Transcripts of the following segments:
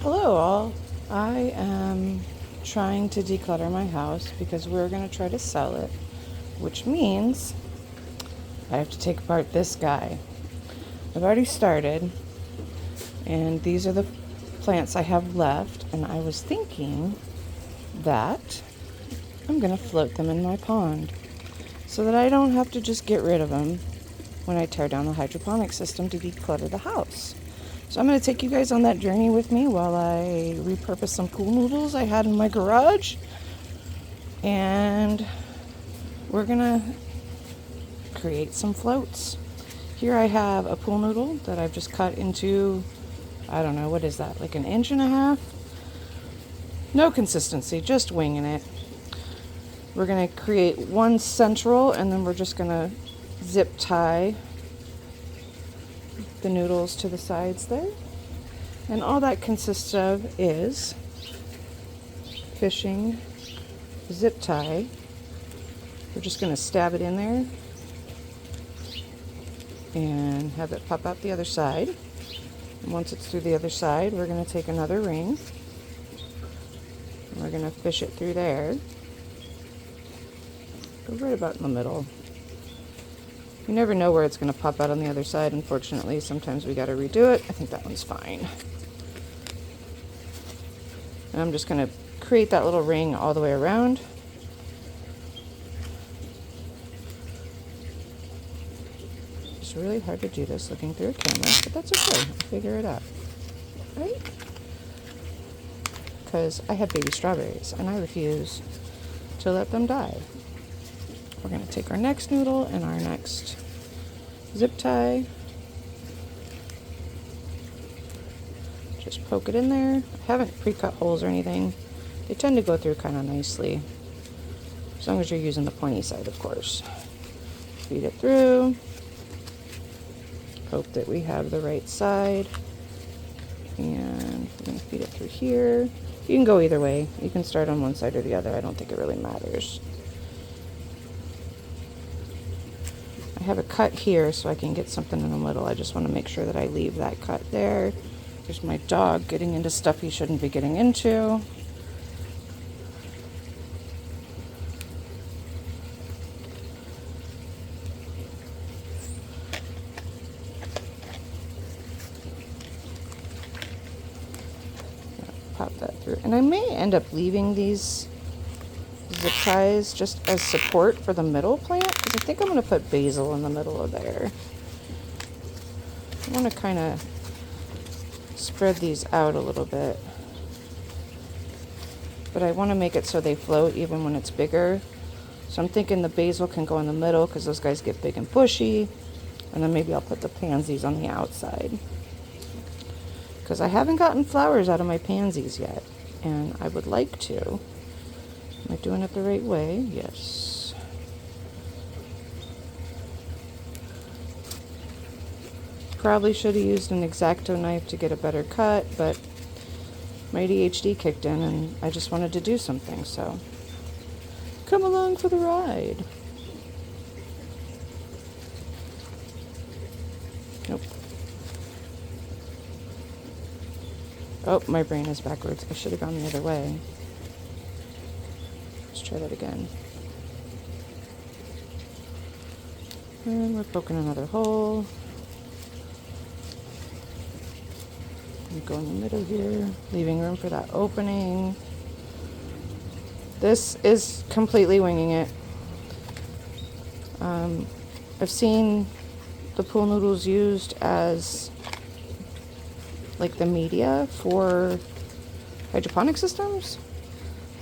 Hello all. I am trying to declutter my house because we're going to try to sell it, which means I have to take apart this guy. I've already started, and these are the plants I have left, and I was thinking that I'm going to float them in my pond so that I don't have to just get rid of them when I tear down the hydroponic system to declutter the house. So I'm going to take you guys on that journey with me while I repurpose some pool noodles I had in my garage. And we're going to create some floats. Here I have a pool noodle that I've just cut into, I don't know, what is that, like 1.5 inches? No consistency, just winging it. We're going to create one central, and then we're just going to zip tie the noodles to the sides there. And all that consists of is fishing zip tie. We're just going to stab it in there and have it pop out the other side. And once it's through the other side, we're going to take another ring and we're going to fish it through there. Go right about in the middle. You never know where it's going to pop out on the other side. Unfortunately, sometimes we got to redo it. I think that one's fine. And I'm just going to create that little ring all the way around. It's really hard to do this looking through a camera, but that's okay. I'll figure it out. Right? Because I have baby strawberries and I refuse to let them die. We're going to take our next noodle and our next zip tie. Just poke it in there. I haven't pre-cut holes or anything. They tend to go through kind of nicely. As long as you're using the pointy side, of course. Feed it through. Hope that we have the right side. And we're going to feed it through here. You can go either way. You can start on one side or the other. I don't think it really matters. I have a cut here so I can get something in the middle. I just want to make sure that I leave that cut there. There's my dog getting into stuff he shouldn't be getting into. Pop that through. And I may end up leaving these zip ties just as support for the middle plant, because I think I'm going to put basil in the middle of there. I want to kind of spread these out a little bit, but I want to make it so they float even when it's bigger. So I'm thinking the basil can go in the middle because those guys get big and bushy, and then maybe I'll put the pansies on the outside, because I haven't gotten flowers out of my pansies yet, and I would like to. Am I doing it the right way? Yes. Probably should have used an X-Acto knife to get a better cut, but my ADHD kicked in and I just wanted to do something, so come along for the ride. Nope. Oh, my brain is backwards. I should have gone the other way. Let's try that again. And we're poking another hole. Go in the middle here, leaving room for that opening. This is completely winging it. I've seen the pool noodles used as like the media for hydroponic systems.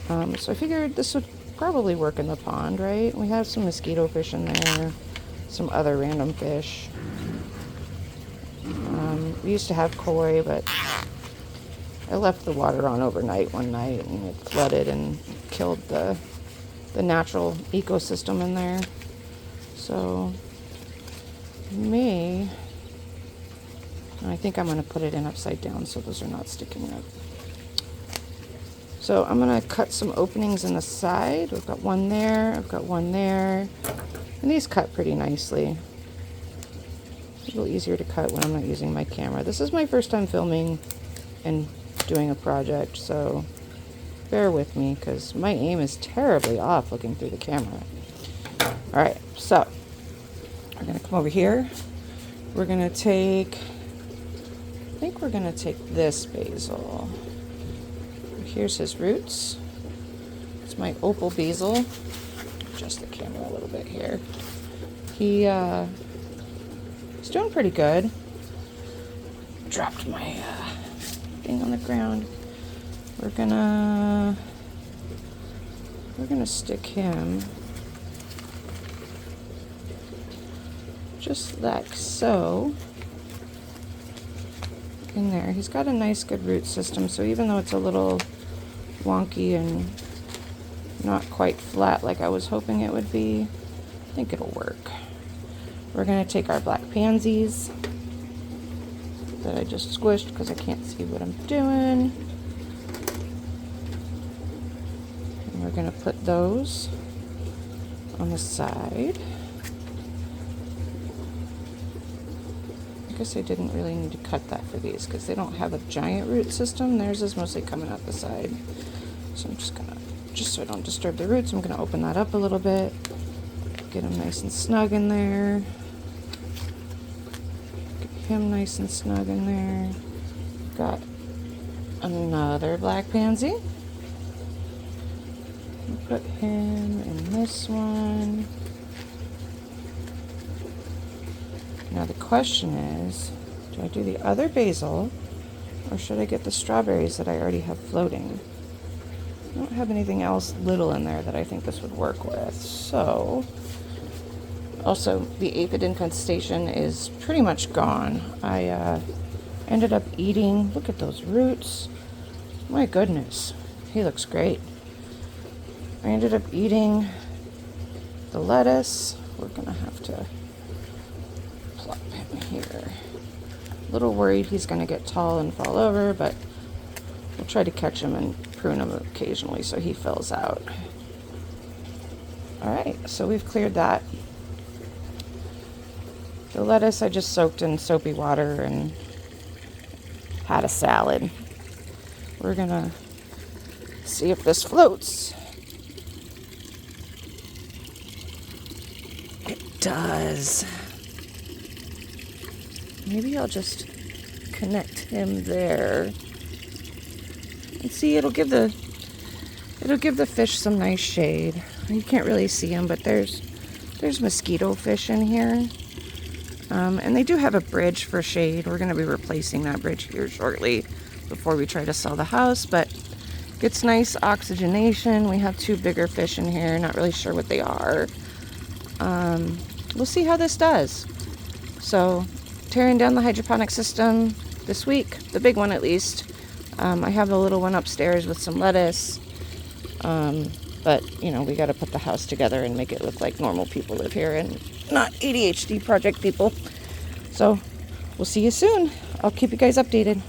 So I figured this would probably work in the pond, right? We have some mosquito fish in there, some other random fish. We used to have koi, but I left the water on overnight one night and it flooded and killed the natural ecosystem in there. So I think I'm going to put it in upside down so those are not sticking up. So I'm going to cut some openings in the side. I've got one there, I've got one there, and these cut pretty nicely. A little easier to cut when I'm not using my camera. This is my first time filming in doing a project, so bear with me because my aim is terribly off looking through the camera. Alright, so we're going to come over here. We're going to take, I think we're going to take this basil. Here's his roots. It's my opal basil. Adjust the camera a little bit here. He's doing pretty good. Dropped my thing on the ground. We're gonna stick him just like so in there. He's got a nice good root system, so even though it's a little wonky and not quite flat like I was hoping it would be, I think it'll work. We're going to take our black pansies that I just squished because I can't see what I'm doing. And we're going to put those on the side. I guess I didn't really need to cut that for these because they don't have a giant root system. Theirs is mostly coming out the side. So I'm just so I don't disturb the roots, I'm going to open that up a little bit. Get them nice and snug in there. Get him nice and snug in there. Got another black pansy. Put him in this one. Now the question is, do I do the other basil or should I get the strawberries that I already have floating? I don't have anything else little in there that I think this would work with. So, also the aphid infestation is pretty much gone. I ended up eating, look at those roots. My goodness, he looks great. I ended up eating the lettuce. We're gonna have to plop him here. A little worried he's gonna get tall and fall over, but we'll try to catch him and prune him occasionally so he fills out. Alright, so we've cleared that. The lettuce I just soaked in soapy water and had a salad. We're gonna see if this floats. It does. Maybe I'll just connect him there. And see, it'll give the fish some nice shade. You can't really see them, but there's mosquito fish in here. And they do have a bridge for shade. We're going to be replacing that bridge here shortly before we try to sell the house, but gets nice oxygenation. We have two bigger fish in here, not really sure what they are. We'll see how this does. So, tearing down the hydroponic system this week, the big one at least. I have the little one upstairs with some lettuce, but, you know, we got to put the house together and make it look like normal people live here and not ADHD project people. So, we'll see you soon. I'll keep you guys updated.